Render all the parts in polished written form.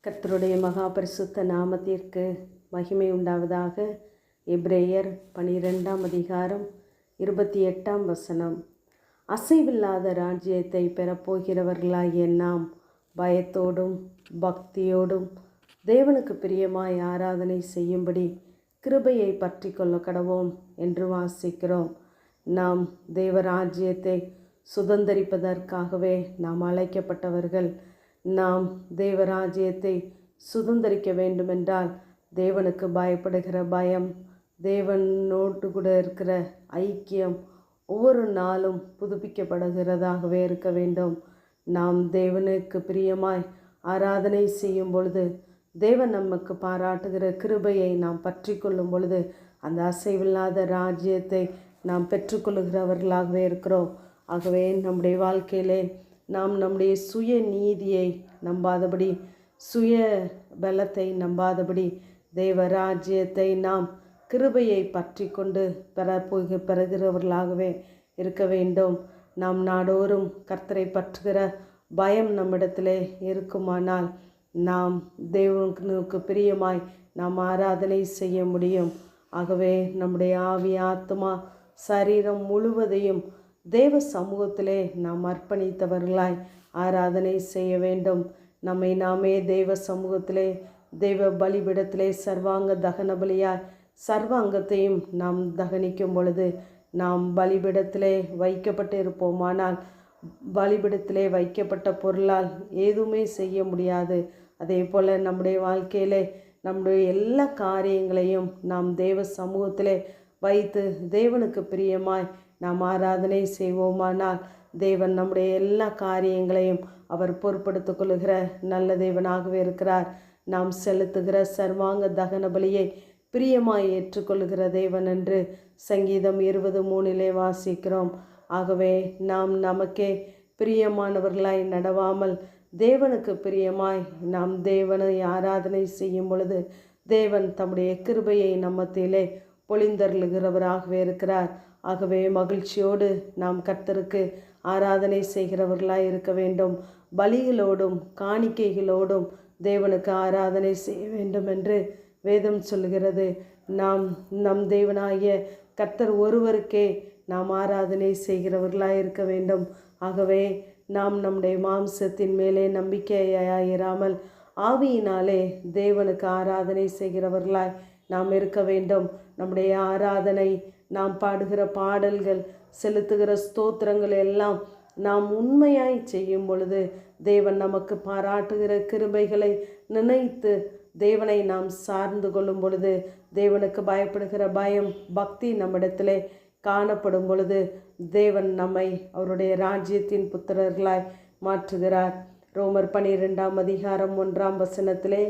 கர்த்தருடைய மகா பரிசுத்த நாமத்திற்கு மகிமை உண்டாவதாக. எபிரேயர் 12ஆம் அதிகாரம் 28ஆம் வசனம். அசைவில்லாத ராஜ்யத்தை பெறப்போகிறவர்களாகிய நாம் பயத்தோடும் பக்தியோடும் தேவனுக்கு பிரியமாய் ஆராதனை செய்யும்படி கிருபையை பற்றி கொள்ள கடவோம் என்று வாசிக்கிறோம். நாம் தேவராஜ்யத்தை சுதந்தரிப்பதற்காகவே நாம் அழைக்கப்பட்டவர்கள். நாம் தேவராஜ்யத்தை சுதந்தரிக்க வேண்டுமென்றால் தேவனுக்கு பயப்படுகிற பயம், தேவனோடு கூட இருக்கிற ஐக்கியம் ஒவ்வொரு நாளும் புதுப்பிக்கப்படுகிறதாகவே இருக்க வேண்டும். நாம் தேவனுக்கு பிரியமாய் ஆராதனை செய்யும் பொழுது தேவன் நமக்கு பாராட்டுகிற கிருபையை நாம் பற்றி கொள்ளும் பொழுது அந்த அசைவில்லாத ராஜ்யத்தை நாம் பெற்றுக்கொள்ளுகிறவர்களாகவே இருக்கிறோம். ஆகவே நம்முடைய வாழ்க்கையிலே நாம் நம்முடைய சுய நீதியை நம்பாதபடி, சுய பலத்தை நம்பாதபடி தேவராஜ்யத்தை நாம் கிருபையை பற்றி கொண்டு பெறுகிறவர்களாகவே இருக்க வேண்டும். நாம் நாடோறும் கர்த்தரை பற்றுகிற பயம் நம்மிடத்திலே இருக்குமானால் நாம் தேவனுக்கு பிரியமாய் நாம் ஆராதனை செய்ய முடியும். ஆகவே நம்முடைய ஆவி, ஆத்மா, சரீரம் முழுவதையும் தேவ சமூகத்திலே நாம் அர்ப்பணித்தவர்களாய் ஆராதனை செய்ய வேண்டும். நம்மை நாமே தேவ சமூகத்திலே, தேவ பலிபிடத்திலே சர்வாங்க தகன பலியாய் சர்வாங்கத்தையும் நாம் தகனிக்கும் பொழுது நாம் பலிபிடத்திலே வைக்கப்பட்டு இருப்போமானால் பலிபிடத்திலே வைக்கப்பட்ட பொருளால் எதுவுமே செய்ய முடியாது. அதே போல் நம்முடைய வாழ்க்கையிலே நம்முடைய எல்லா காரியங்களையும் நாம் தேவ சமூகத்திலே வைத்து தேவனுக்கு பிரியமாய் நாம் ஆராதனை செய்வோமானால் தேவன் நம்முடைய எல்லா காரியங்களையும் அவர் பொறுப்படுத்திக் கொள்ளுகிற நல்ல தேவனாகவே இருக்கிறார். நாம் செலுத்துகிற சர்வாங்க தகன பலியை பிரியமாய் ஏற்றுக்கொள்ளுகிற தேவன் என்று சங்கீதம் 23 வாசிக்கிறோம். ஆகவே நாம் நமக்கே பிரியமானவர்களாய் நடவாமல் தேவனுக்கு பிரியமாய் நாம் தேவனை ஆராதனை செய்யும் பொழுது தேவன் தம்முடைய கிருபையை நம்மத்திலே பொழிந்தருளுகிறவராகவே இருக்கிறார். ஆகவே மகிழ்ச்சியோடு நாம் கர்த்தருக்கு ஆராதனை செய்கிறவர்களாய் இருக்க வேண்டும். பலிகளோடும் காணிக்கைகளோடும் தேவனுக்கு ஆராதனை செய்ய வேண்டும் என்று வேதம் சொல்கிறது. நாம் நம் தேவனாகிய கர்த்தர் ஒருவருக்கே நாம் ஆராதனை செய்கிறவர்களாய் இருக்க வேண்டும். ஆகவே நாம் நம்முடைய மாம்சத்தின் மேலே நம்பிக்கையாயிராமல் ஆவியினாலே தேவனுக்கு ஆராதனை செய்கிறவர்களாய் நாம் இருக்க வேண்டும். நம்முடைய ஆராதனை, நாம் பாடுகிற பாடல்கள், செலுத்துகிற ஸ்தோத்திரங்கள் எல்லாம் நாம் உண்மையாய் செய்யும் பொழுது தேவன் நமக்கு பாராட்டுகிற கிருபைகளை நினைத்து தேவனை நாம் சார்ந்து கொள்ளும் பொழுது தேவனுக்கு பயப்படுகிற பயம், பக்தி நம்மிடத்திலே காணப்படும் பொழுது தேவன் நம்மை அவருடைய ராஜ்யத்தின் புத்திரர்களாய் மாற்றுகிறார். ரோமர் 12ஆம் அதிகாரம் 1ஆம் வசனத்திலே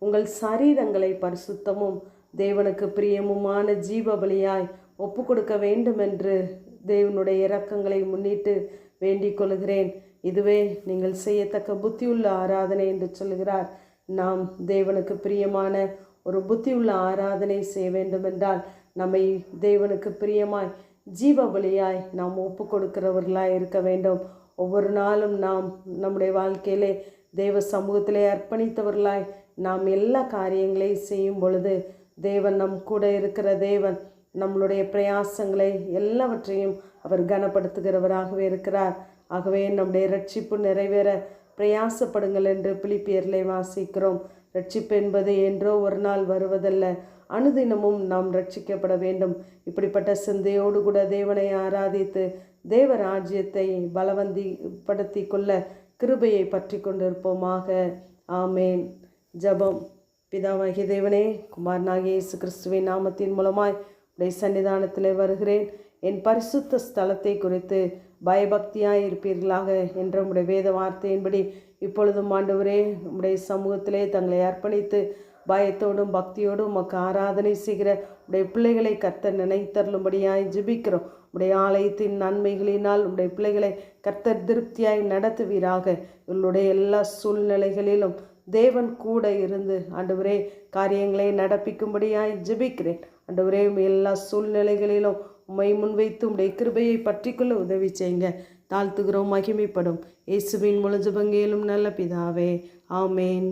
உங்கள் சரீரங்களை பரிசுத்தமும் தேவனுக்கு பிரியமுமான ஜீவ பலியாய் ஒப்பு கொடுக்க வேண்டும் என்று தேவனுடைய இரக்கங்களை முன்னிட்டு வேண்டிக் கொள்கிறேன். இதுவே நீங்கள் செய்யத்தக்க புத்தியுள்ள ஆராதனை என்று சொல்கிறார். நாம் தேவனுக்கு பிரியமான ஒரு புத்தியுள்ள ஆராதனை செய்ய வேண்டுமென்றால் நம்மை தேவனுக்கு பிரியமாய் ஜீவ பலியாய் நாம் ஒப்பு கொடுக்கிறவர்களாய் இருக்க வேண்டும். ஒவ்வொரு நாளும் நாம் நம்முடைய வாழ்க்கையிலே தேவ சமூகத்திலே அர்ப்பணித்தவர்களாய் நாம் எல்லா காரியங்களையும் செய்யும் பொழுது தேவன் நம் கூட இருக்கிற தேவன் நம்மளுடைய பிரயாசங்களை எல்லாவற்றையும் அவர் கனப்படுத்துகிறவராகவே இருக்கிறார். ஆகவே நம்முடைய ரட்சிப்பு நிறைவேற பிரயாசப்படுங்கள் என்று பிலிப்பியரிலே வாசிக்கிறோம். ரட்சிப்பு என்பது என்றோ ஒரு நாள் வருவதல்ல, அனுதினமும் நாம் ரட்சிக்கப்பட வேண்டும். இப்படிப்பட்ட சிந்தையோடு கூட தேவனை ஆராதித்து தேவ ராஜ்யத்தை பலவந்திப்படுத்தி கொள்ள கிருபையை பற்றி கொண்டிருப்போமாக. ஆமேன். ஜபம். பிதாவாகிய தேவனே, குமாரனாகிய இயேசு கிறிஸ்துவின் நாமத்தின் மூலமாய் உடைய சன்னிதானத்தில் வருகிறேன். என் பரிசுத்த ஸ்தலத்தை குறித்து பயபக்தியாய் இருப்பீர்களாக என்ற உடைய வேத வார்த்தையின்படி இப்பொழுதும் ஆண்டவரே உடைய சமூகத்திலே தங்களை அர்ப்பணித்து பயத்தோடும் பக்தியோடும் உமக்கு ஆராதனை செய்கிற உடைய பிள்ளைகளை கர்த்தர் நினைத்தருளும்படியாய் ஜெபிக்கிறோம். உடைய ஆலயத்தின் நன்மைகளினால் உடைய பிள்ளைகளை கர்த்தர் திருப்தியாய் நடத்துவீராக. இவர்களுடைய எல்லா சூழ்நிலைகளிலும் தேவன் கூட இருந்து ஆண்டவரே காரியங்களை நடப்பிக்கும்படியாய் ஜெபிக்கிறேன். ஆண்டவரே எல்லா சூழ்நிலைகளிலும் உம்மை முன்வைத்து உடைய கிருபையை பற்றிக்கொள்ள உதவி செய்யுங்க. தாழ்த்துகிறோம், மகிமைப்படும் இயேசுவின் முழு ஜெபங்கேலும் நல்ல பிதாவே. ஆமேன்.